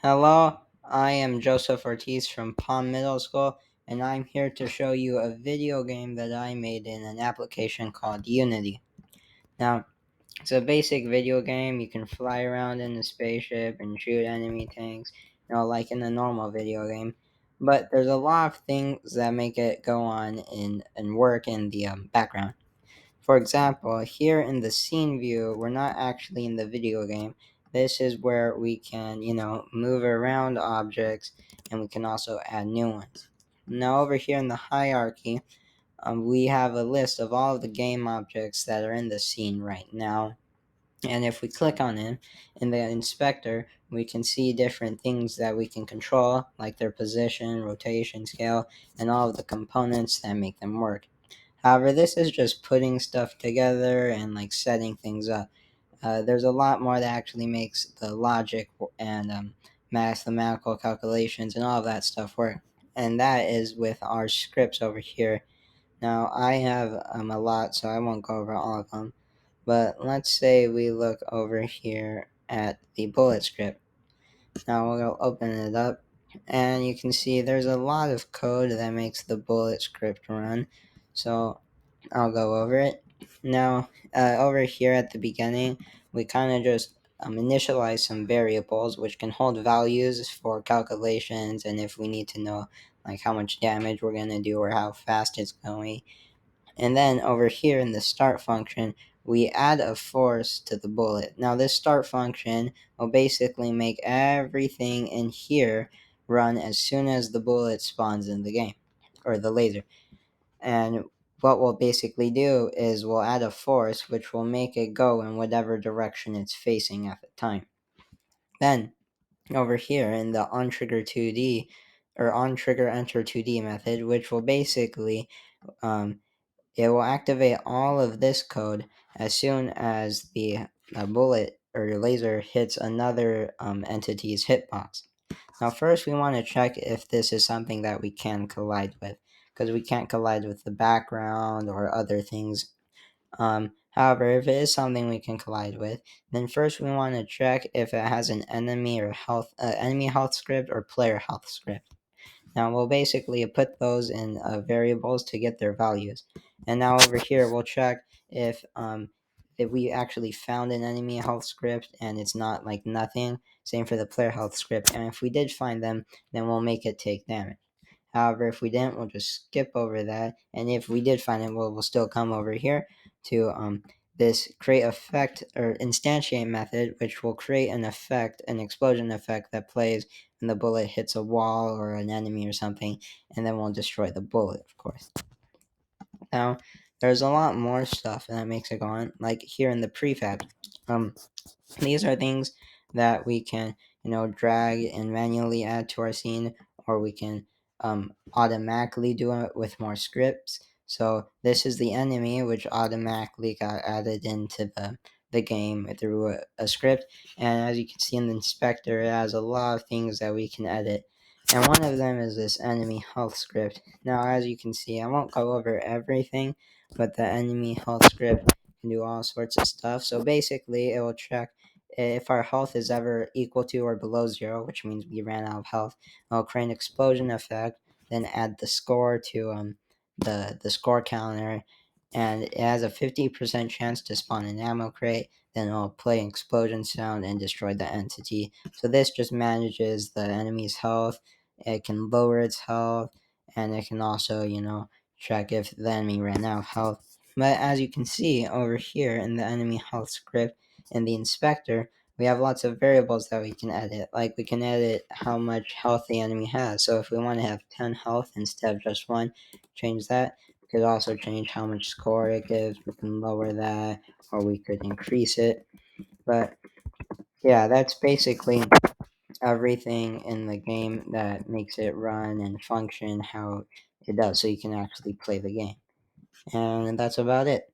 Hello, I am Joseph Ortiz from Palm Middle School, and I'm here to show you a video game that I made in an application called Unity. Now, it's a basic video game. You can fly around in a spaceship and shoot enemy tanks, like in a normal video game. But there's a lot of things that make it go on and work in the background. For example, here in the scene view, we're not actually in the video game. This is where we can, move around objects, and we can also add new ones. Now over here in the hierarchy, we have a list of all of the game objects that are in the scene right now. And if we click on it in the inspector, we can see different things that we can control, like their position, rotation, scale, and all of the components that make them work. However, this is just putting stuff together and like setting things up. There's a lot more that actually makes the logic and mathematical calculations and all of that stuff work. And that is with our scripts over here. Now, I have a lot, so I won't go over all of them. But let's say we look over here at the bullet script. Now we'll open it up, and you can see there's a lot of code that makes the bullet script run. So I'll go over it. Now, over here at the beginning, we kind of just initialize some variables which can hold values for calculations, and if we need to know like how much damage we're going to do or how fast it's going. And then over here in the start function, we add a force to the bullet. Now this start function will basically make everything in here run as soon as the bullet spawns in the game, or the laser. And what we'll basically do is we'll add a force which will make it go in whatever direction it's facing at the time. Then over here in the onTrigger 2D or onTrigger enter 2D method, which will basically it will activate all of this code as soon as the bullet or laser hits another entity's hitbox. Now, first, we want to check if this is something that we can collide with, because we can't collide with the background or other things. However, if it is something we can collide with, then first we want to check if it has an enemy health script or player health script. Now we'll basically put those in variables to get their values. And now over here we'll check if we actually found an enemy health script and it's not like nothing. Same for the player health script. And if we did find them, then we'll make it take damage. However, if we didn't, we'll just skip over that. And if we did find it, we'll still come over here to this create effect or instantiate method, which will create an effect, an explosion effect that plays when the bullet hits a wall or an enemy or something, and then we'll destroy the bullet, of course. Now, there's a lot more stuff that makes it go on, like here in the prefab. These are things that we can, drag and manually add to our scene, or we can automatically do it with more scripts. So this is the enemy, which automatically got added into the game through a script. And as you can see in the inspector, it has a lot of things that we can edit. And one of them is this enemy health script. Now, as you can see, I won't go over everything, but the enemy health script can do all sorts of stuff. So basically, it will check if our health is ever equal to or below 0, which means we ran out of health. It'll create an explosion effect, then add the score to the score counter, and it has a 50% chance to spawn an ammo crate. Then it'll play an explosion sound and destroy the entity. So this just manages the enemy's health. It can lower its health, and it can also, check if the enemy ran out of health. But as you can see over here in the enemy health script in the inspector, we have lots of variables that we can edit. Like we can edit how much health the enemy has. So if we want to have 10 health instead of just 1, change that. We could also change how much score it gives. We can lower that, or we could increase it. But yeah, that's basically everything in the game that makes it run and function how it does, so you can actually play the game. And that's about it.